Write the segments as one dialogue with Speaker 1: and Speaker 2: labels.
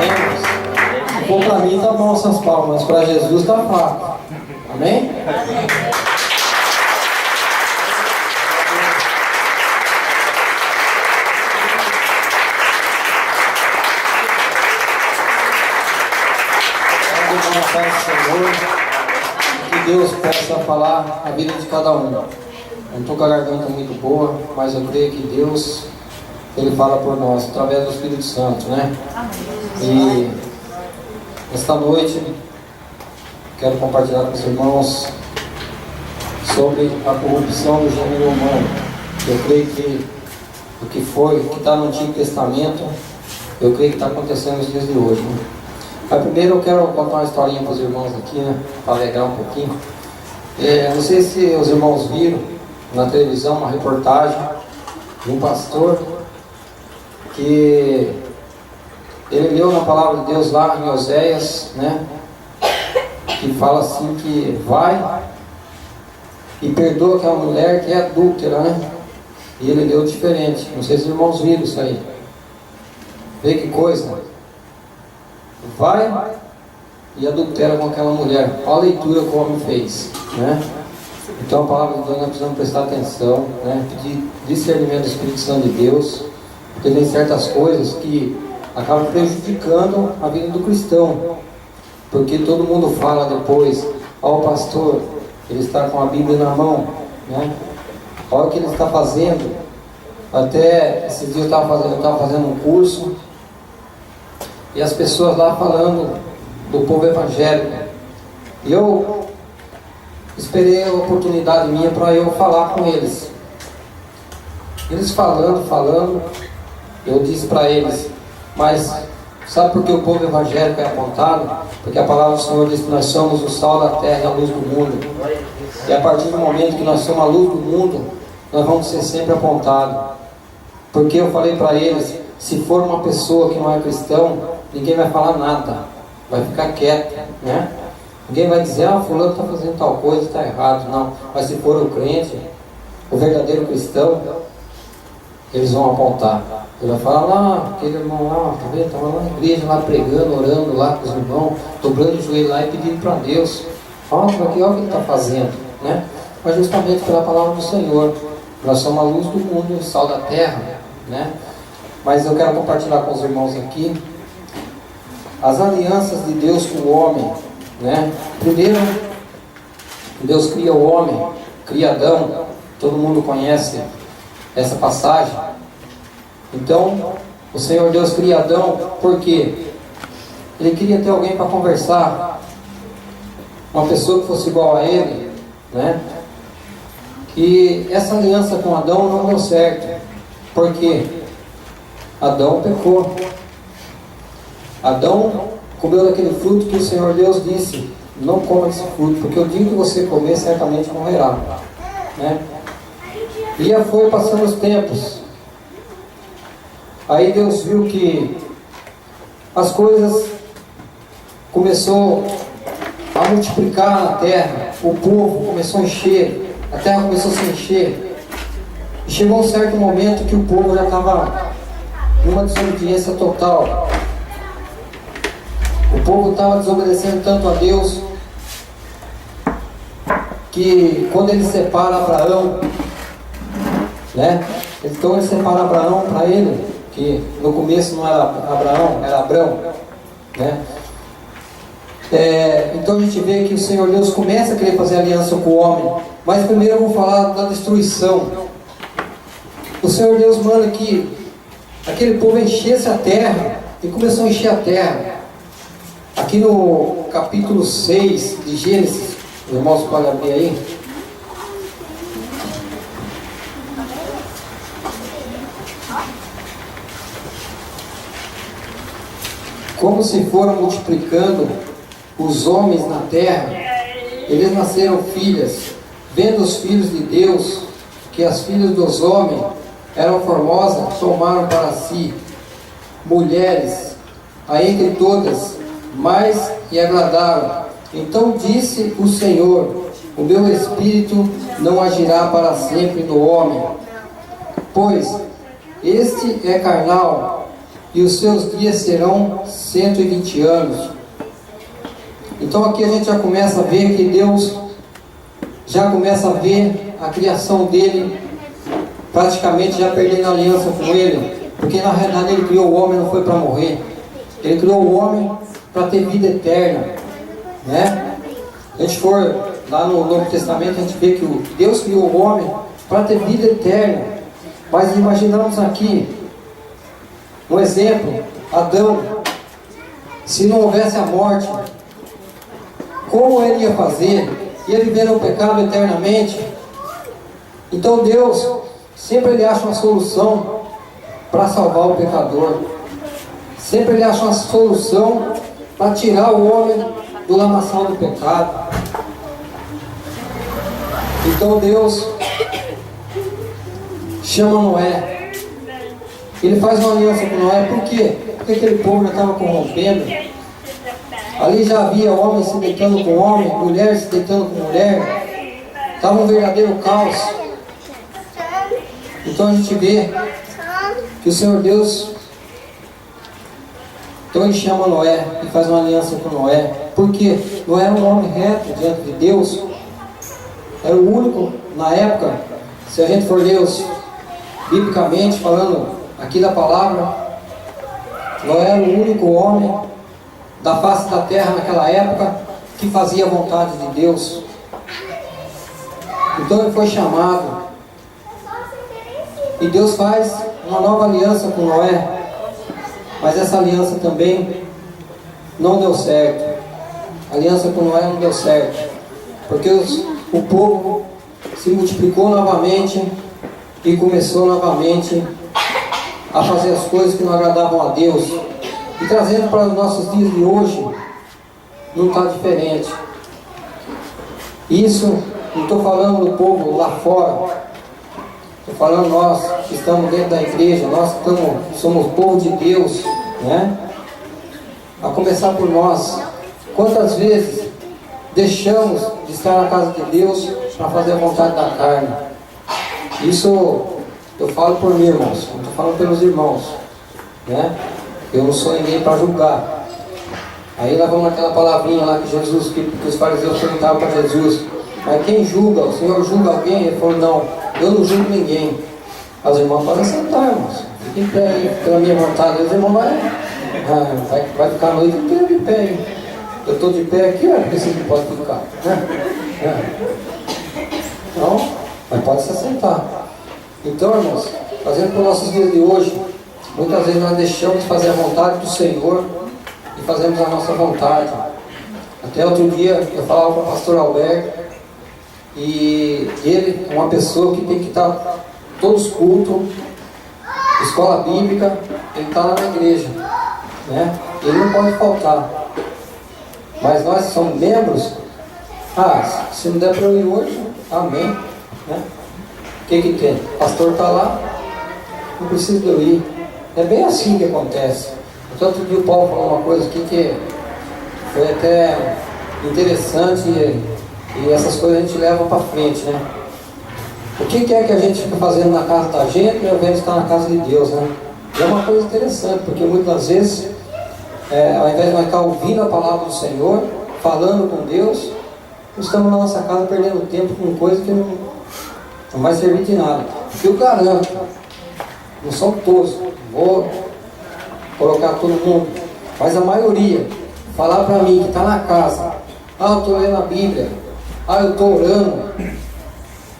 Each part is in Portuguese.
Speaker 1: Se for para mim, tá bom essas palmas, mas para Jesus tá fraco. Amém? Senhor, que Deus possa falar a vida de cada um. Eu não estou com a garganta muito boa, mas eu creio que Deus, Ele fala por nós, através do Espírito Santo, né? E esta noite quero compartilhar com os irmãos sobre a corrupção do gênero humano. Eu creio que o que foi, o que está no Antigo Testamento, eu creio que está acontecendo nos dias de hoje, né? Mas primeiro eu quero contar uma historinha para os irmãos aqui, né? Para alegrar um pouquinho. Não sei se os irmãos viram na televisão uma reportagem de um pastor que ele leu na palavra de Deus lá em Oséias, né? Que fala assim que vai e perdoa aquela mulher que é adúltera, né? E ele leu diferente. Não sei se os irmãos viram isso aí. Vê que coisa. Vai e adultera com aquela mulher. Olha a leitura que o homem fez, né? Então a palavra de Deus nós precisamos prestar atenção, né? Pedir discernimento do Espírito Santo de Deus, porque tem certas coisas que acabam prejudicando a vida do cristão, porque todo mundo fala depois: ó, o pastor, ele está com a Bíblia na mão, né? Olha o que ele está fazendo. Até esses dias eu estava fazendo um curso e as pessoas lá falando do povo evangélico. E eu esperei a oportunidade minha para eu falar com eles. Eles falando, eu disse para eles: mas sabe por que o povo evangélico é apontado? Porque a palavra do Senhor diz que nós somos o sal da terra e a luz do mundo. E a partir do momento que nós somos a luz do mundo, nós vamos ser sempre apontados. Porque eu falei para eles: se for uma pessoa que não é cristão, ninguém vai falar nada, vai ficar quieto, né? Ninguém vai dizer: ah, fulano está fazendo tal coisa, está errado. Não, mas se for o crente, o verdadeiro cristão, eles vão apontar. Ele vai falar: lá, aquele irmão lá, tá vendo? Estava lá na igreja, lá pregando, orando lá com os irmãos, dobrando o joelho lá e pedindo para Deus. Olha o que ele está fazendo, né? Mas justamente pela palavra do Senhor. Nós somos a luz do mundo, o sal da terra, né? Mas eu quero compartilhar com os irmãos aqui as alianças de Deus com o homem, né? Primeiro, Deus cria o homem, cria Adão. Todo mundo conhece essa passagem. Então, o Senhor Deus cria Adão, por quê? Ele queria ter alguém para conversar, uma pessoa que fosse igual a ele, né? E essa aliança com Adão não deu certo, porque Adão pecou. Adão comeu daquele fruto que o Senhor Deus disse: não coma esse fruto, porque o dia que você comer certamente morrerá, né? E foi passando os tempos. Aí Deus viu que as coisas começou a multiplicar na terra, o povo começou a encher, a terra começou a se encher. E chegou um certo momento que o povo já estava numa desobediência total. O povo estava desobedecendo tanto a Deus que quando ele separa Abraão, né? Então ele separa Abraão para ele, que no começo não era Abraão, era Abrão, né? Então a gente vê que o Senhor Deus começa a querer fazer aliança com o homem. Mas primeiro eu vou falar da destruição. O Senhor Deus manda que aquele povo enchesse a terra, e começou a encher a terra. Aqui no capítulo 6 de Gênesis, os irmãos podem abrir aí. Como se foram multiplicando os homens na terra, eles nasceram filhas. Vendo os filhos de Deus, que as filhas dos homens eram formosas, tomaram para si mulheres, a entre todas, mais e agradaram. Então disse o Senhor: o meu espírito não agirá para sempre no homem, pois este é carnal, e os seus dias serão 120 anos. Então aqui a gente já começa a ver que Deus já começa a ver a criação dele praticamente já perdendo a aliança com ele, porque na realidade ele criou o homem, não foi para morrer, ele criou o homem para ter vida eterna, né? A gente for lá no Novo Testamento, a gente vê que Deus criou o homem para ter vida eterna. Mas imaginamos aqui um exemplo, Adão, se não houvesse a morte, como ele ia fazer? Ia viver no pecado eternamente. Então Deus sempre ele acha uma solução para salvar o pecador. Sempre ele acha uma solução para tirar o homem do lamaçal do pecado. Então Deus chama Noé. Ele faz uma aliança com Noé. Por quê? Porque aquele povo já estava corrompendo. Ali já havia homem se deitando com homem, mulher se deitando com mulher. Estava um verdadeiro caos. Então a gente vê que o Senhor Deus, então ele chama Noé e faz uma aliança com Noé. Por quê? Noé era um homem reto diante de Deus. Era o único na época, se a gente for ler biblicamente falando aqui da palavra, Noé era o único homem da face da terra naquela época que fazia a vontade de Deus. Então ele foi chamado e Deus faz uma nova aliança com Noé, mas essa aliança também não deu certo. A aliança com Noé não deu certo, porque o povo se multiplicou novamente e começou novamente a fazer as coisas que não agradavam a Deus. E trazendo para os nossos dias de hoje, não está diferente. Isso, não estou falando do povo lá fora, estou falando nós que estamos dentro da igreja, nós que somos povo de Deus, né? A começar por nós. Quantas vezes deixamos de estar na casa de Deus para fazer a vontade da carne? Isso eu falo por mim, irmãos, não estou falando pelos irmãos, né? Eu não sou ninguém para julgar. Aí nós vamos naquela palavrinha lá que os fariseus perguntavam para Jesus: mas quem julga? O Senhor julga alguém? Ele falou: não, eu não julgo ninguém. As irmãs podem sentar, irmãos. Fiquem em pé aí, pela minha vontade. Os irmãos vai ficar a noite inteira de pé aí. Eu estou de pé aqui, porque você não pode ficar, né? Então, mas pode se sentar. Então, irmãos, fazendo para os nossos dias de hoje, muitas vezes nós deixamos de fazer a vontade do Senhor e fazemos a nossa vontade. Até outro dia eu falava com o pastor Alberto, e ele é uma pessoa que tem que estar todos os cultos, escola bíblica, ele está lá na igreja, né? Ele não pode faltar. Mas nós que somos membros, se não der para eu ir hoje, amém, né? O que tem? O pastor está lá, não precisa de eu ir. É bem assim que acontece. Então, outro dia o Paulo falou uma coisa aqui que foi até interessante, e essas coisas a gente leva para frente, né? O que é que a gente fica fazendo na casa da gente e ao invés de estar na casa de Deus, né? E é uma coisa interessante, porque muitas vezes, ao invés de nós estar ouvindo a palavra do Senhor, falando com Deus, estamos na nossa casa perdendo tempo com coisa que não vai servir de nada. Eu garanto, não são todos, vou colocar todo mundo, mas a maioria, falar para mim que está na casa: eu estou lendo a Bíblia, eu estou orando,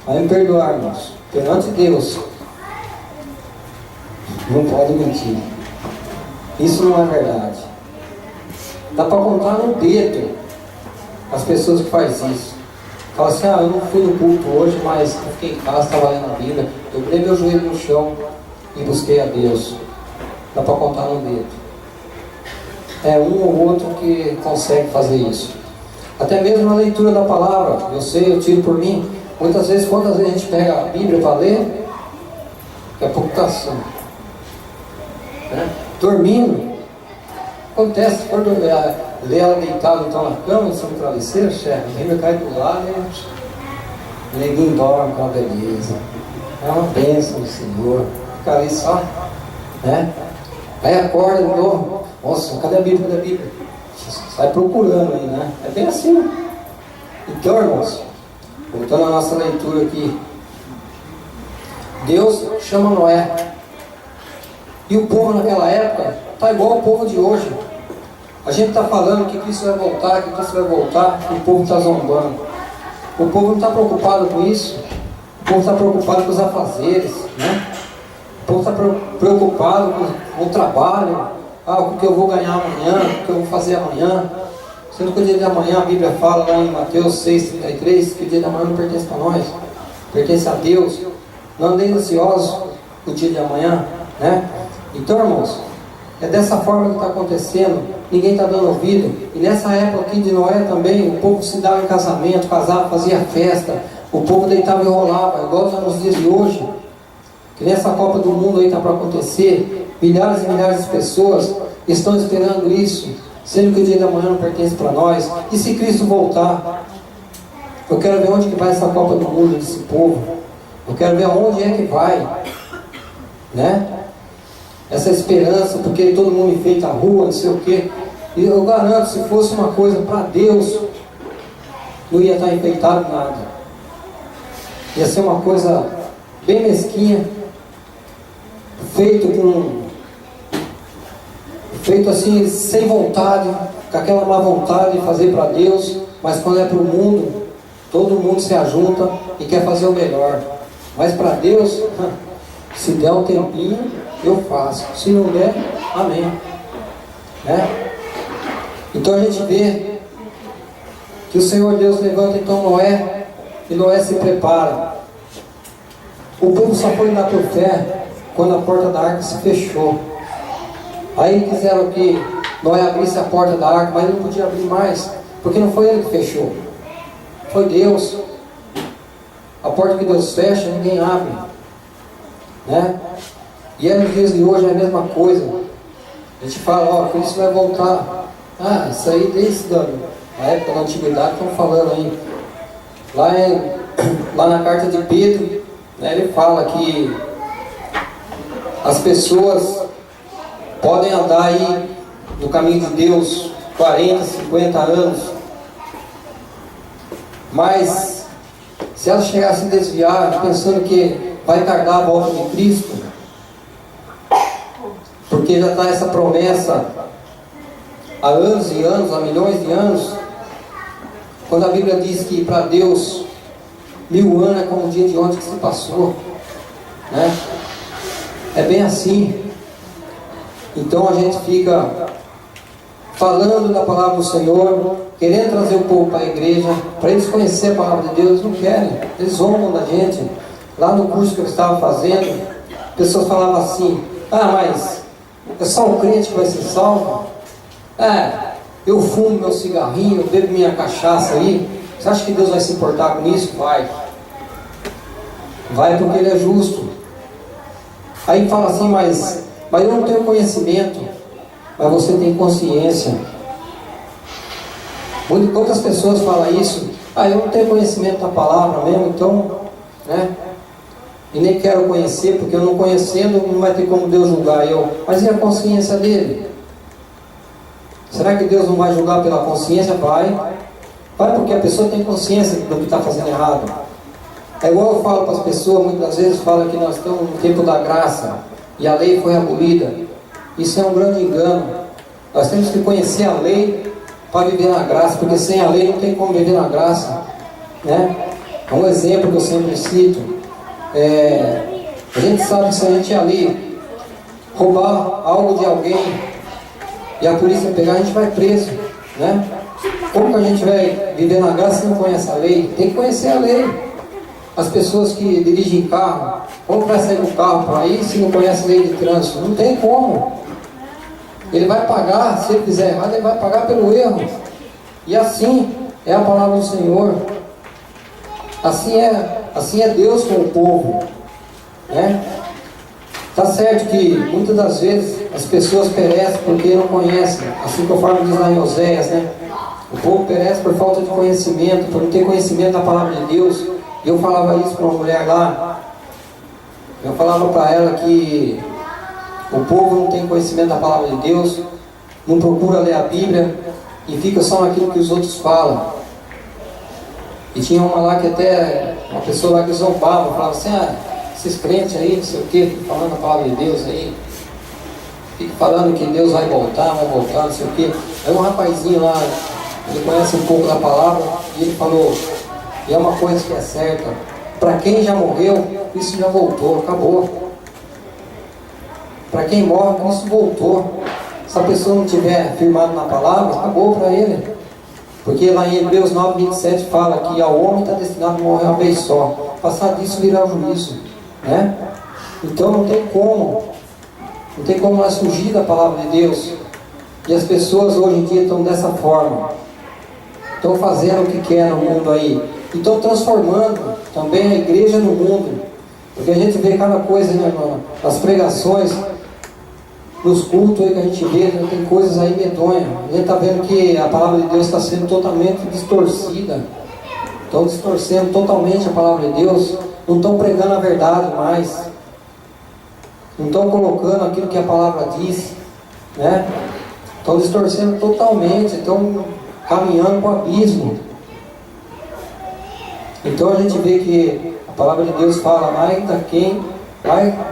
Speaker 1: vai me perdoar, irmãos, perante Deus, não pode mentir. Isso não é verdade. Dá para contar no dedo as pessoas que fazem isso. Fala assim: eu não fui no culto hoje, mas eu fiquei em casa, estava lendo a Bíblia, eu dei meu joelho no chão e busquei a Deus. Dá para contar no dedo. É um ou outro que consegue fazer isso. Até mesmo na leitura da palavra, eu tiro por mim, muitas vezes, quantas vezes a gente pega a Bíblia para ler, daqui a pouco está assim, né? Dormindo. Acontece, se for ler ela deitado então na cama, em cima do travesseiro, chefe, a Bíblia cai do lado e o neguinho dorme com a beleza. É uma bênção do Senhor. Fica ali só, né? Aí acorda de novo, nossa, cadê a Bíblia? Cadê a Bíblia? Sai procurando aí, né? É bem assim. Então, irmãos, voltando à nossa leitura aqui, Deus chama Noé. E o povo naquela época está igual ao povo de hoje. A gente está falando que Cristo vai voltar, que Cristo vai voltar, e o povo está zombando. O povo não está preocupado com isso. O povo está preocupado com os afazeres, né? O povo está preocupado com o trabalho. O que eu vou ganhar amanhã, o que eu vou fazer amanhã. Sendo que o dia de amanhã, a Bíblia fala lá em Mateus 6,33, que o dia de amanhã não pertence para nós, pertence a Deus. Não andem ansiosos o dia de amanhã, né? Então, irmãos, é dessa forma que está acontecendo. Ninguém está dando ouvido. E nessa época aqui de Noé também, o povo se dava em casamento, casava, fazia festa. O povo deitava e rolava, igual está nos dias de hoje. Que nessa Copa do Mundo aí está para acontecer. Milhares e milhares de pessoas estão esperando isso, sendo que o dia da manhã não pertence para nós. E se Cristo voltar? Eu quero ver onde que vai essa Copa do Mundo desse povo. Eu quero ver aonde é que vai, né? Essa esperança, porque todo mundo enfeita a rua, não sei o quê. E eu garanto, se fosse uma coisa para Deus, não ia estar enfeitado nada. Ia ser uma coisa bem mesquinha, feito assim, sem vontade, com aquela má vontade de fazer para Deus. Mas quando é para o mundo, todo mundo se ajunta e quer fazer o melhor. Mas para Deus, se der um tempinho, eu faço. Se não der, amém, né? Então a gente vê que o Senhor Deus levanta então Noé, e Noé se prepara. O povo só foi dar por fé quando a porta da arca se fechou. Aí quiseram que Noé abrisse a porta da arca, mas ele não podia abrir mais, porque não foi ele que fechou, foi Deus. A porta que Deus fecha, ninguém abre, né? E é nos dias de hoje é a mesma coisa. A gente fala, Cristo vai voltar. Isso aí desde a época da antiguidade estão falando aí. Lá na carta de Pedro, né, ele fala que as pessoas podem andar aí no caminho de Deus 40, 50 anos, mas se elas chegar a se desviar pensando que vai tardar a volta de Cristo, porque já está essa promessa há anos e anos, há milhões de anos, quando a Bíblia diz que para Deus 1000 anos é como o dia de ontem que se passou, né? É bem assim. Então a gente fica falando da palavra do Senhor, querendo trazer o povo para a igreja, para eles conhecerem a palavra de Deus. Eles não querem, eles zombam da gente. Lá no curso que eu estava fazendo, pessoas falavam assim: mas é só o crente que vai ser salvo? Eu fumo meu cigarrinho, eu bebo minha cachaça aí, você acha que Deus vai se importar com isso? Vai porque Ele é justo. Aí fala assim, mas eu não tenho conhecimento. Mas você tem consciência. Quantas pessoas falam isso? Eu não tenho conhecimento da palavra mesmo, então, né? E nem quero conhecer, porque eu não conhecendo, não vai ter como Deus julgar eu. Mas e a consciência dele? Será que Deus não vai julgar pela consciência? Vai porque a pessoa tem consciência do que está fazendo errado. É igual eu falo para as pessoas, muitas vezes falam que nós estamos no tempo da graça e a lei foi abolida. Isso é um grande engano. Nós temos que conhecer a lei para viver na graça, porque sem a lei não tem como viver na graça, né? É um exemplo que eu sempre cito. A gente sabe que se a gente ali roubar algo de alguém e a polícia pegar, a gente vai preso, né? Como que a gente vai viver na graça se não conhece a lei? Tem que conhecer a lei. As pessoas que dirigem carro, como vai sair do carro para ir se não conhece a lei de trânsito? Não tem como. Ele vai pagar, se ele fizer errado, ele vai pagar pelo erro. E assim é a palavra do Senhor. Assim é Deus com o povo, né? Tá certo que muitas das vezes as pessoas perecem porque não conhecem, assim conforme diz lá em Oséias, né? O povo perece por falta de conhecimento, por não ter conhecimento da palavra de Deus. E eu falava isso para uma mulher lá. Eu falava para ela que O povo não tem conhecimento da palavra de Deus, não procura ler a Bíblia e fica só naquilo que os outros falam. E tinha uma lá que até, uma pessoa lá que zombava, falava assim, esses crentes aí, não sei o que, falando a palavra de Deus aí, fica falando que Deus vai voltar, não sei o que. Aí um rapazinho lá, ele conhece um pouco da palavra, e ele falou, e é uma coisa que é certa, para quem já morreu, isso já voltou, acabou. Para quem morre, isso voltou. Se a pessoa não estiver firmado na palavra, acabou para ele. Porque lá em Hebreus 9, 27 fala que ao homem está destinado a morrer uma vez só. Passar disso virá o juízo, né? Então não tem como nós fugir da palavra de Deus. E as pessoas hoje em dia estão dessa forma, estão fazendo o que querem no mundo aí, e estão transformando também a igreja no mundo. Porque a gente vê cada coisa, né, nas pregações, nos cultos aí que a gente vê, né, tem coisas aí medonhas. A gente está vendo que a palavra de Deus está sendo totalmente distorcida. Estão distorcendo totalmente a palavra de Deus. Não estão pregando a verdade mais. Não estão colocando aquilo que a palavra diz, né? Estão distorcendo totalmente. Estão caminhando para o abismo. Então a gente vê que a palavra de Deus fala, ai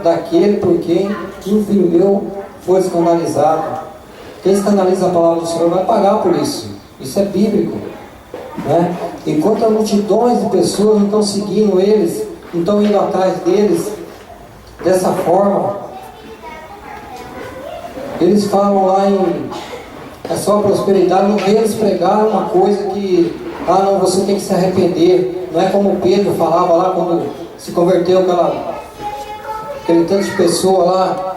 Speaker 1: daquele por quem um filho meu foi escandalizado. Quem escandaliza a palavra do Senhor vai pagar por isso. Isso é bíblico, né? Enquanto as multidões de pessoas não estão seguindo eles, não estão indo atrás deles dessa forma, eles falam lá em é só prosperidade, não vê eles pregar uma coisa que não, você tem que se arrepender. Não é como Pedro falava lá quando se converteu aquele tanto de pessoa lá.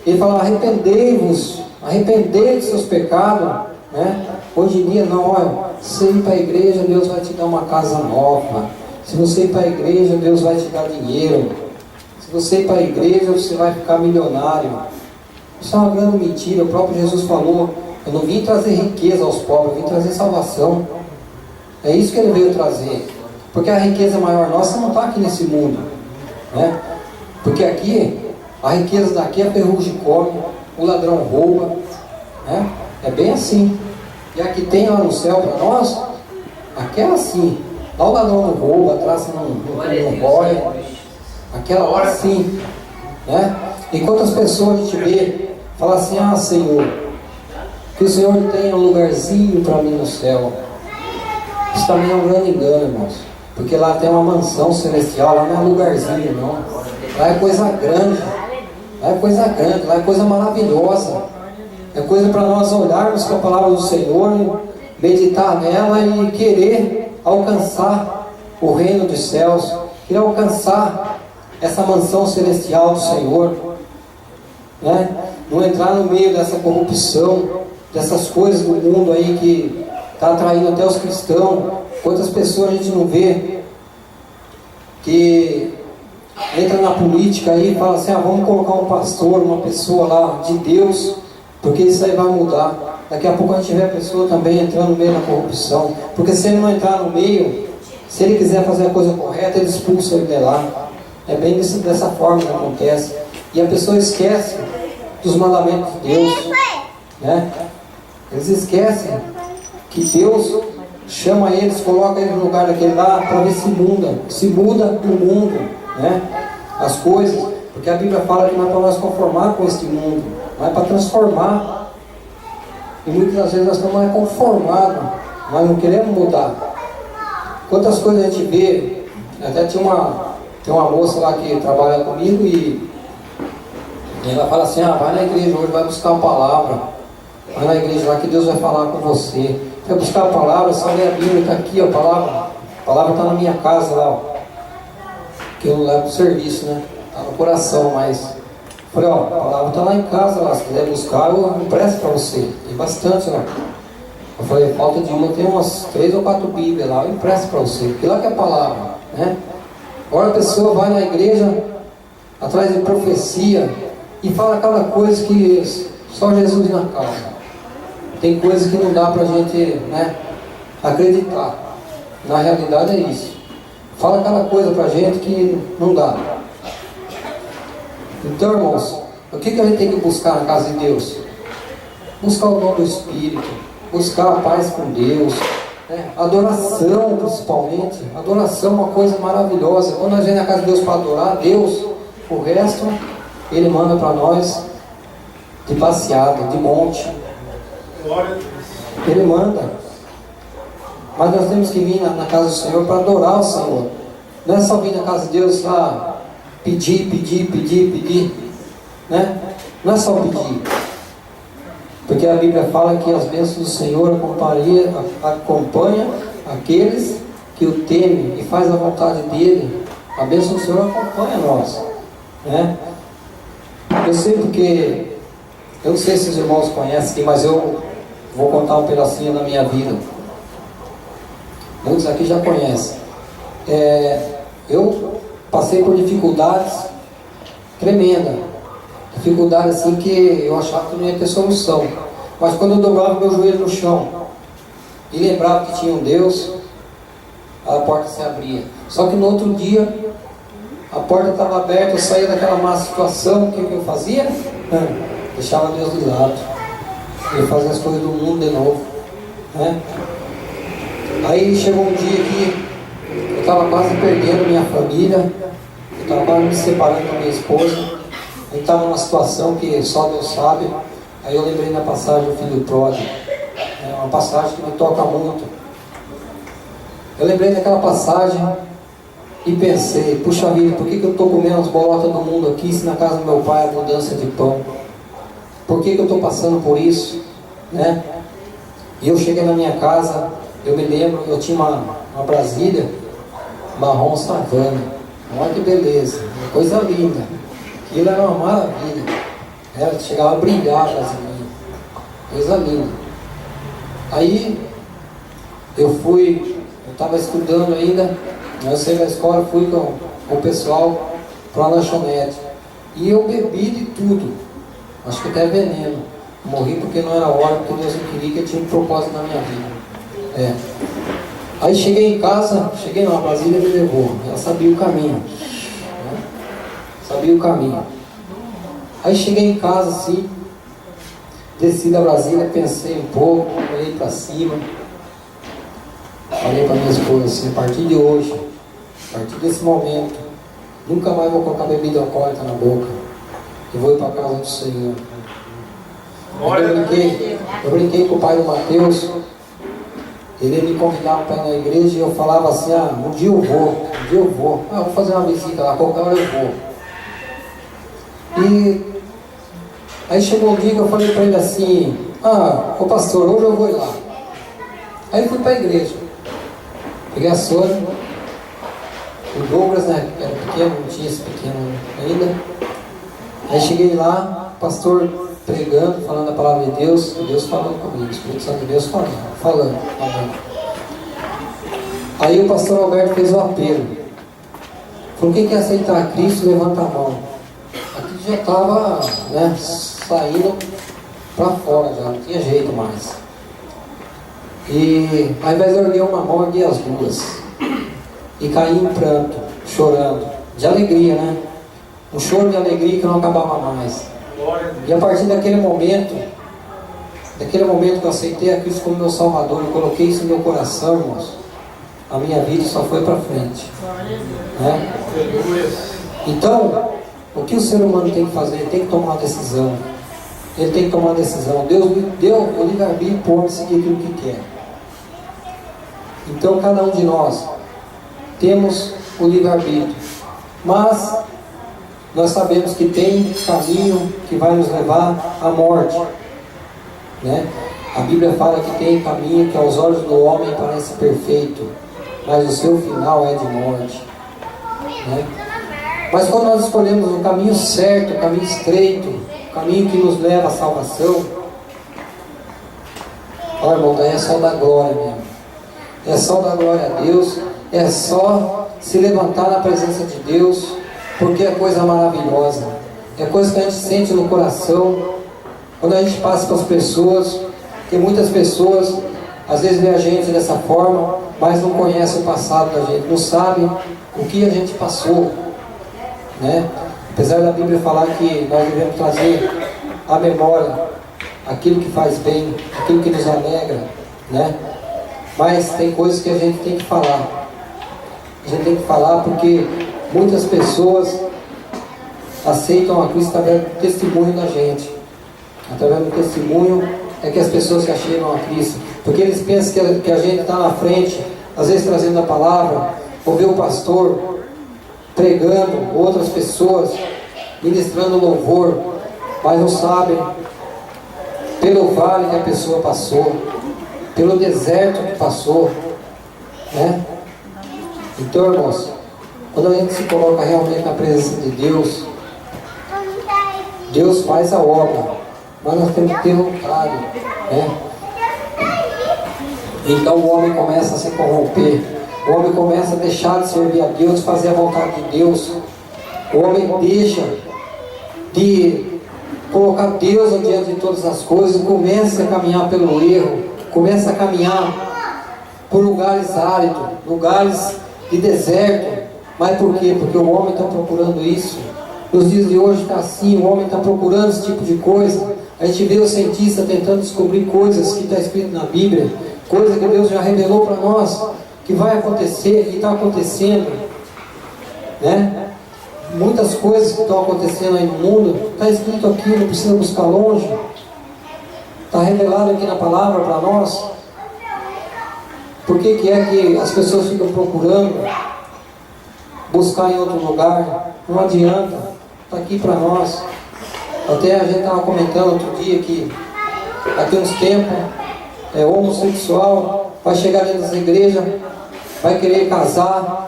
Speaker 1: Ele falava, arrependei-vos, arrependei de seus pecados, né? Hoje em dia não, olha, se você ir para a igreja, Deus vai te dar uma casa nova. Se você ir para a igreja, Deus vai te dar dinheiro. Se você ir para a igreja, você vai ficar milionário. Isso é uma grande mentira. O próprio Jesus falou, eu não vim trazer riqueza aos pobres, eu vim trazer salvação. É isso que ele veio trazer. Porque a riqueza maior nossa não está aqui nesse mundo, né? Porque aqui, a riqueza daqui a ferrugem come, o ladrão rouba, né? É bem assim. E a que tem lá no céu para nós, aquela sim. Lá o ladrão não rouba, a traça não rói. Aquela lá sim, né? E quantas pessoas a gente vê, fala assim, Senhor, que o Senhor tenha um lugarzinho para mim no céu. Isso também é um grande engano, irmãos. Porque lá tem uma mansão celestial, lá não é lugarzinho, não. Lá é coisa grande. Lá é coisa grande, lá é coisa maravilhosa. É coisa para nós olharmos para a palavra do Senhor, meditar nela e querer alcançar o reino dos céus, querer alcançar essa mansão celestial do Senhor, né? Não entrar no meio dessa corrupção, dessas coisas do mundo aí que está atraindo até os cristãos. Quantas pessoas a gente não vê que entra na política aí e fala assim, vamos colocar um pastor, uma pessoa lá de Deus, porque isso aí vai mudar. Daqui a pouco a gente vê a pessoa também entrando no meio da corrupção, porque se ele não entrar no meio, se ele quiser fazer a coisa correta, ele expulsa ele de lá. É bem dessa forma que acontece. E a pessoa esquece dos mandamentos de Deus, né? Eles esquecem que Deus chama eles, coloca eles no lugar daquele lá para ver se muda o mundo, né? As coisas, porque a Bíblia fala que não é para nós conformar com este mundo, mas é para transformar. E muitas das vezes nós estamos conformados, nós não queremos mudar. Quantas coisas a gente vê, até tem uma moça lá que trabalha comigo e ela fala assim, vai na igreja hoje, vai buscar a palavra, vai na igreja lá que Deus vai falar com você. Vai buscar a palavra, só ler a Bíblia, está aqui, ó, a palavra está na minha casa lá, ó, que eu não levo para o serviço, né? Está no coração, mas falei, a palavra está lá em casa, lá, se quiser buscar, eu empresto para você. Tem bastante lá. Eu falei, falta de uma, tem umas 3 ou 4 Bíblias lá, eu empresto para você, porque lá que é a palavra, né? Agora a pessoa vai na igreja atrás de profecia e fala cada coisa que só Jesus na causa. Tem coisas que não dá para a gente, né, acreditar. Na realidade é isso. Fala cada coisa para a gente que não dá. Então, irmãos, O que a gente tem que buscar na casa de Deus? Buscar o dom do Espírito, buscar a paz com Deus, né? Adoração principalmente. Adoração é uma coisa maravilhosa. Quando a gente vai na casa de Deus para adorar Deus, o resto Ele manda para nós de passeada, de monte. Ele manda. Mas nós temos que vir na casa do Senhor para adorar o Senhor. Não é só vir na casa de Deus para pedir, né? Não é só pedir. Porque a Bíblia fala que as bênçãos do Senhor acompanham aqueles que o temem e faz a vontade dele. A bênção do Senhor acompanha nós, né? Eu sei porque, eu não sei se os irmãos conhecem, mas eu vou contar um pedacinho da minha vida. Muitos aqui já conhecem. Eu passei por dificuldades tremendas. Dificuldade assim que eu achava que não ia ter solução. Mas quando eu dobrava meu joelho no chão e lembrava que tinha um Deus, a porta se abria. Só que no outro dia a porta estava aberta, eu saía daquela má situação. O que eu fazia? Deixava Deus de lado. Eu fazia as coisas do mundo de novo, né? Aí chegou um dia que eu estava quase perdendo minha família, eu estava quase me separando da minha esposa. Eu estava numa situação que só Deus sabe. Aí eu lembrei da passagem do filho pródigo. É uma passagem que me toca muito. Eu lembrei daquela passagem e pensei, puxa vida, por que eu estou comendo as bolotas do mundo aqui, se na casa do meu pai é abundância de pão? Por que eu estou passando por isso, né? E eu cheguei na minha casa, eu me lembro, eu tinha uma Brasília marrom savana. Olha que beleza, coisa linda. Aquilo era uma maravilha. Chegava a brilhar a Brasília. Coisa linda. Aí eu estava estudando ainda, eu saí da escola, fui com o pessoal para a lanchonete. E eu bebi de tudo. Acho que até veneno. Morri porque não era hora, porque Deus não queria, que eu tinha um propósito na minha vida. Aí cheguei em casa, cheguei lá, a Brasília me levou. Ela sabia o caminho. Né? Sabia o caminho. Aí cheguei em casa assim, desci da Brasília, pensei um pouco, olhei para cima. Falei para minha esposa assim, a partir de hoje, a partir desse momento, nunca mais vou colocar bebida alcoólica na boca. Eu vou ir para a casa do Senhor. Eu brinquei com o pai do Mateus. Ele me convidava para ir na igreja e eu falava assim, um dia eu vou. Vou fazer uma visita lá, qualquer hora eu vou. E aí chegou um dia que eu falei para ele assim, ô pastor, hoje eu vou ir lá. Aí eu fui para a igreja. Peguei a Sônia, o Douglas, né, que era pequeno, não tinha esse pequeno ainda. Aí cheguei lá, pastor pregando, falando a palavra de Deus, Deus falando comigo, o Espírito Santo de Deus falando. Aí o pastor Alberto fez o apelo. Falou, quem quer aceitar Cristo, levanta a mão. Aqui já estava, né, saindo para fora, já não tinha jeito mais. E ao invés de erguer uma mão, erguei as duas. E caí em pranto, chorando, de alegria, né? Um choro de alegria que não acabava mais. E a partir daquele momento que eu aceitei a Cristo como meu Salvador, eu coloquei isso no meu coração, irmãos, a minha vida só foi para frente, né? Então, o que o ser humano tem que fazer? Ele tem que tomar uma decisão. Ele tem que tomar uma decisão. Deus me deu o livre-arbítrio para o homem seguir aquilo que quer. Então, cada um de nós temos o livre-arbítrio, mas nós sabemos que tem caminho que vai nos levar à morte, né? A Bíblia fala que tem caminho que aos olhos do homem parece perfeito, mas o seu final é de morte, né? Mas quando nós escolhemos o caminho certo, o caminho estreito, o caminho que nos leva à salvação, ó, irmão, daí é só da glória mesmo. É só dar glória a Deus, é só se levantar na presença de Deus, porque é coisa maravilhosa, é coisa que a gente sente no coração, quando a gente passa para as pessoas, porque muitas pessoas, às vezes vê a gente dessa forma, mas não conhecem o passado da gente, não sabem o que a gente passou, né? Apesar da Bíblia falar que nós devemos trazer à memória aquilo que faz bem, aquilo que nos alegra, né? Mas tem coisas que a gente tem que falar. A gente tem que falar porque muitas pessoas aceitam a Cristo através do testemunho da gente. Através do testemunho é que as pessoas se achegam a Cristo. Porque eles pensam que a gente está na frente, às vezes trazendo a palavra, ou vê o pastor pregando, outras pessoas ministrando louvor, mas não sabem pelo vale que a pessoa passou, pelo deserto que passou, né? Então, irmãos, quando a gente se coloca realmente na presença de Deus, Deus faz a obra, mas nós temos que ter vontade, né? Então o homem começa a se corromper, o homem começa a deixar de servir a Deus, fazer a vontade de Deus, o homem deixa de colocar Deus adiante de todas as coisas, começa a caminhar pelo erro, começa a caminhar por lugares áridos, lugares de deserto. Mas por quê? Porque o homem está procurando isso. Nos dias de hoje está assim, o homem está procurando esse tipo de coisa. A gente vê o cientista tentando descobrir coisas que está escrito na Bíblia, coisa que Deus já revelou para nós, que vai acontecer, que está acontecendo, né? Muitas coisas que estão acontecendo aí no mundo, está escrito aqui, não precisa buscar longe, está revelado aqui na palavra para nós. Por que é que as pessoas ficam procurando buscar em outro lugar? Não adianta, está aqui para nós. Até a gente estava comentando outro dia que daqui a uns tempos homossexual vai chegar dentro dessa igreja, vai querer casar,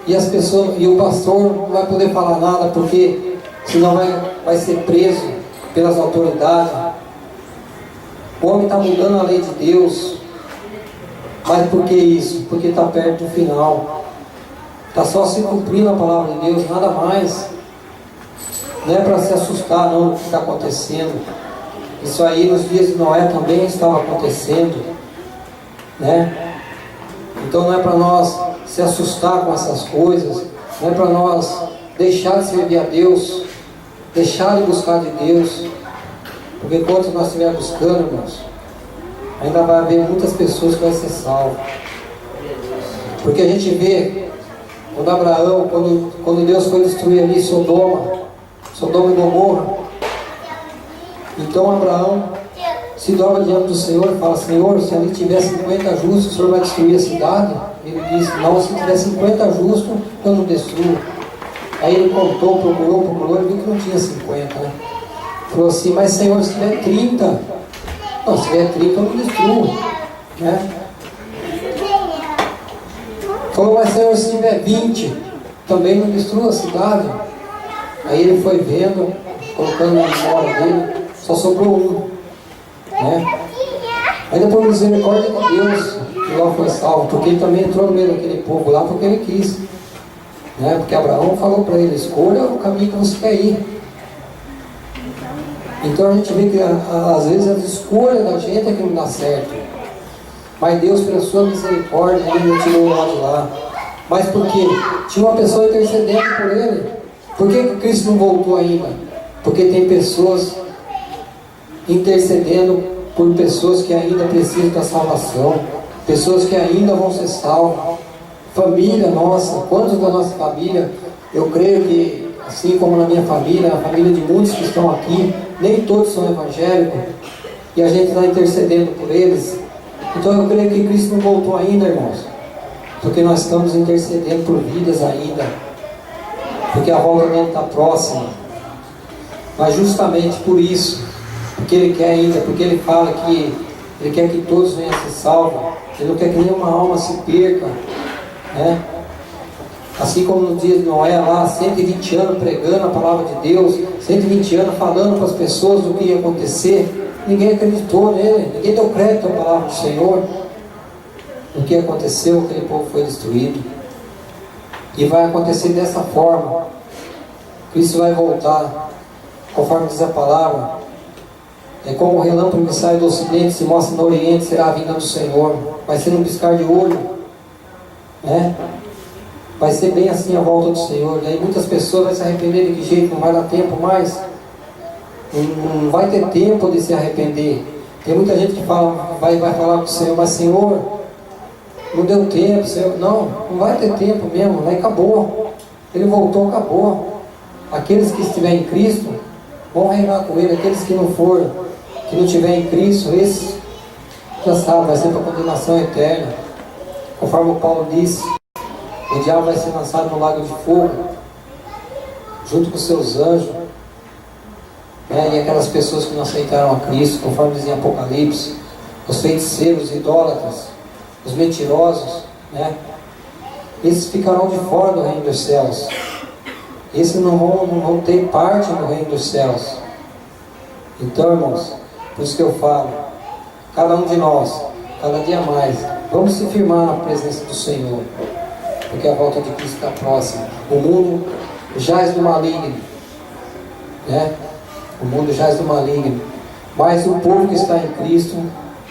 Speaker 1: e as pessoas, e o pastor não vai poder falar nada, porque senão vai ser preso pelas autoridades. O homem está mudando a lei de Deus. Mas por que isso? Porque está perto do final. Está só se cumprindo a palavra de Deus, nada mais. Não é para se assustar não do que está acontecendo. Isso aí nos dias de Noé também estava acontecendo, né? Então não é para nós se assustar com essas coisas, não é para nós deixar de servir a Deus, deixar de buscar de Deus, porque enquanto nós estivermos buscando, irmãos, ainda vai haver muitas pessoas que vão ser salvas. Porque a gente vê quando Abraão, quando Deus foi destruir ali Sodoma e Gomorra, então Abraão se dobra diante do Senhor e fala: Senhor, se ali tiver 50 justos, o Senhor vai destruir a cidade? Ele disse: não, se tiver 50 justos, eu não destruo. Aí ele contou, procurou, ele viu que não tinha 50, né? Falou assim: mas Senhor, se tiver 30, não, se tiver 30 eu não destruo, né? Falou: mas Senhor, se tiver 20, também não destrua a cidade. Aí ele foi vendo, colocando na memória dele, só sobrou um, né? Ainda por misericórdia de Deus, que lá foi salvo, porque ele também entrou no meio daquele povo lá porque ele quis, né? Porque Abraão falou para ele: escolha o caminho que você quer ir. Então a gente vê que às vezes a escolha da gente é que não dá certo, mas Deus, pela sua misericórdia, ele tirou lá de lá. Mas por quê? Tinha uma pessoa intercedendo por ele. Por que Cristo não voltou ainda? Porque tem pessoas intercedendo por pessoas que ainda precisam da salvação, pessoas que ainda vão ser salvas. Família nossa, quantos da nossa família, eu creio que, assim como na minha família, a família de muitos que estão aqui, nem todos são evangélicos, e a gente está intercedendo por eles. Então eu creio que Cristo não voltou ainda, irmãos, porque nós estamos intercedendo por vidas ainda, porque a volta dele está próxima. Mas justamente por isso, porque Ele quer ainda, porque Ele fala que Ele quer que todos venham a ser salvos, Ele não quer que nenhuma alma se perca, né? Assim como no dia de Noé lá, 120 anos pregando a palavra de Deus, 120 anos falando para as pessoas do que ia acontecer, ninguém acreditou nele, ninguém deu crédito à palavra do Senhor. O que aconteceu, aquele povo foi destruído. E vai acontecer dessa forma. Cristo vai voltar, conforme diz a palavra. É como o relâmpago que sai do ocidente, se mostra no oriente, será a vinda do Senhor. Vai ser um piscar de olho, né? Vai ser bem assim a volta do Senhor. Daí muitas pessoas vão se arrepender de que jeito? Não vai dar tempo mais. Não vai ter tempo de se arrepender. Tem muita gente que fala, vai falar com o Senhor, mas Senhor, não deu tempo, Senhor. Não vai ter tempo mesmo, aí acabou. Ele voltou, acabou. Aqueles que estiverem em Cristo vão reinar com Ele. Aqueles que não for, que não estiver em Cristo, esse já sabe, vai ser para condenação eterna. Conforme o Paulo disse, o diabo vai ser lançado no lago de fogo, junto com seus anjos, né? E aquelas pessoas que não aceitaram a Cristo, conforme diz em Apocalipse, os feiticeiros, os idólatras, os mentirosos, né? Esses ficarão de fora do reino dos céus. Esses não vão ter parte no reino dos céus. Então, irmãos, por isso que eu falo, cada um de nós, cada dia mais, vamos se firmar na presença do Senhor, porque a volta de Cristo está próxima. O mundo jaz do maligno, né? O mundo jaz do maligno, mas o povo que está em Cristo,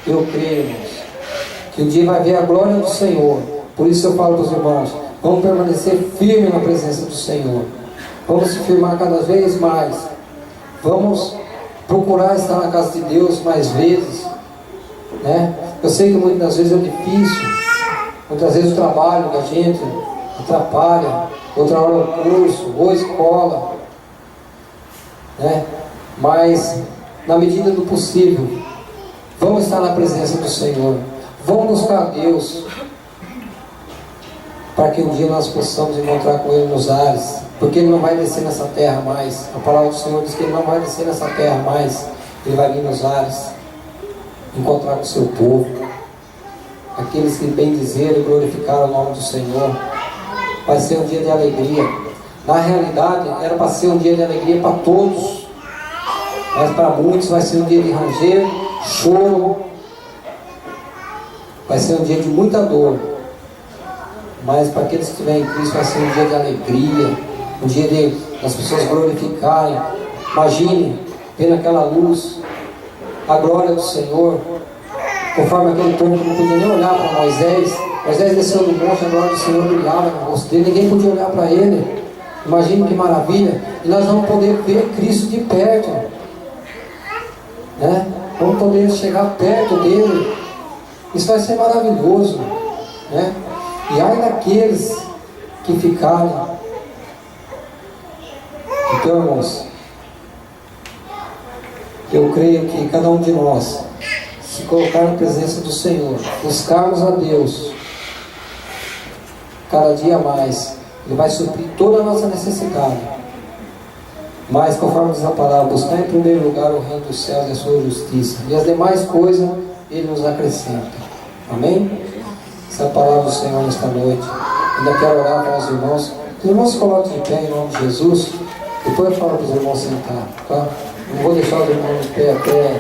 Speaker 1: eu creio, irmãos, que um dia vai ver a glória do Senhor. Por isso eu falo para os irmãos, vamos permanecer firmes na presença do Senhor, vamos se firmar cada vez mais, vamos procurar estar na casa de Deus mais vezes, né? Eu sei que muitas vezes é difícil, muitas vezes o trabalho da gente atrapalha, outra hora o curso, ou escola, né? Mas na medida do possível, vamos estar na presença do Senhor, vamos buscar a Deus, para que um dia nós possamos encontrar com Ele nos ares, porque Ele não vai descer nessa terra mais. A palavra do Senhor diz que Ele não vai descer nessa terra mais, Ele vai vir nos ares, encontrar com o seu povo, aqueles que bendizeram e glorificaram o nome do Senhor. Vai ser um dia de alegria. Na realidade, era para ser um dia de alegria para todos, mas para muitos vai ser um dia de ranger, choro, vai ser um dia de muita dor. Mas para aqueles que estiverem em Cristo vai ser um dia de alegria, um dia de as pessoas glorificarem. Imagine, vendo aquela luz, a glória do Senhor, conforme aquele povo que não podia nem olhar para Moisés. Moisés desceu do monte, a glória do Senhor brilhava no rosto dele, ninguém podia olhar para ele. Imagine que maravilha. E nós vamos poder ver Cristo de perto, né? Vamos poder chegar perto dele. Isso vai ser maravilhoso, né? E ai daqueles que ficarem. Então, irmãos, eu creio que cada um de nós, se colocar na presença do Senhor, buscarmos a Deus, cada dia mais, Ele vai suprir toda a nossa necessidade. Mas, conforme diz a palavra, buscar em primeiro lugar o reino dos céus e a sua justiça, e as demais coisas Ele nos acrescenta. Amém? Essa é a palavra do Senhor nesta noite. Ainda quero orar com os irmãos. Os irmãos se coloquem de pé em nome de Jesus. Depois eu falo para os irmãos sentar, tá? Não vou deixar os irmãos de pé até...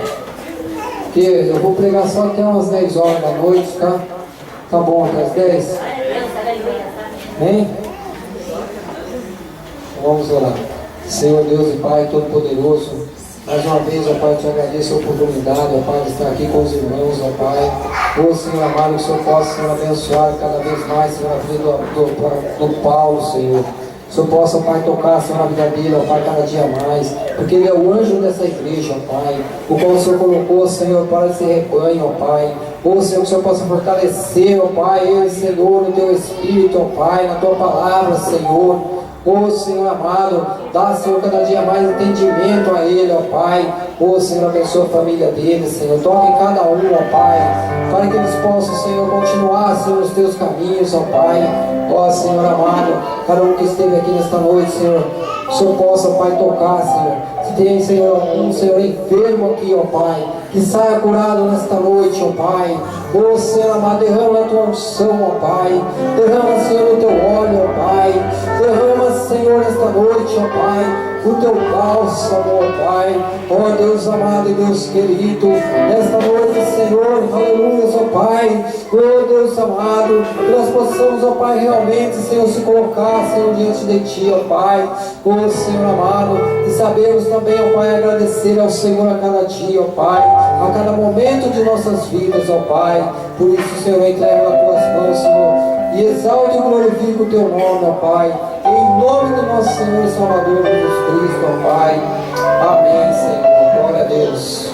Speaker 1: Porque eu vou pregar só até umas 10 horas da noite, tá? Tá bom, até as 10? Amém? Vamos orar. Senhor Deus e Pai Todo-Poderoso, mais uma vez, ó Pai, eu te agradeço a oportunidade, ó Pai, de estar aqui com os irmãos, ó Pai. Ô Senhor amado, que o Senhor possa, Senhor, abençoar cada vez mais, Senhor, a vida do Paulo, Senhor. Que o Senhor possa, ó Pai, tocar, Senhor, na vida dele, ó Pai, cada dia mais. Porque ele é o anjo dessa igreja, ó Pai. O qual o Senhor colocou, Senhor, para esse rebanho, ó Pai. Ô Senhor, que o Senhor possa fortalecer, ó Pai, ele, Senhor, no teu Espírito, ó Pai, na tua palavra, Senhor. Ô Senhor amado, dá, Senhor, cada dia mais entendimento a ele, ó Pai. Ô Senhor, abençoa a família dele, Senhor. Toque em cada um, ó Pai, para que eles possam, Senhor, continuar, Senhor, nos teus caminhos, ó Pai. Ó Senhor amado, cada um que esteve aqui nesta noite, Senhor, que o Senhor possa, Pai, tocar, Senhor. Se tem, Senhor, algum, Senhor, enfermo aqui, ó Pai, que saia curado nesta noite, ó Pai. Ô Senhor amado, derrama a tua unção, ó Pai. Derrama, Senhor, o teu óleo, ó Pai. Derrama, Senhor, nesta noite, ó Pai, o teu bálsamo, ó Pai. Ó Deus amado e Deus querido, nesta noite, Senhor, aleluia, ó Pai. Ó Deus amado, que nós possamos, ó Pai, realmente, Senhor, se colocar, Senhor, diante de Ti, ó Pai. Ó Senhor amado, e sabemos também, ó Pai, agradecer ao Senhor a cada dia, ó Pai, a cada momento de nossas vidas, ó Pai. Por isso, Senhor, eu entrego nas Tuas mãos, Senhor, e exalte e glorifique o teu nome, ó Pai, em nome do nosso Senhor e Salvador Jesus Cristo, ó Pai. Amém, Senhor. Glória a Deus.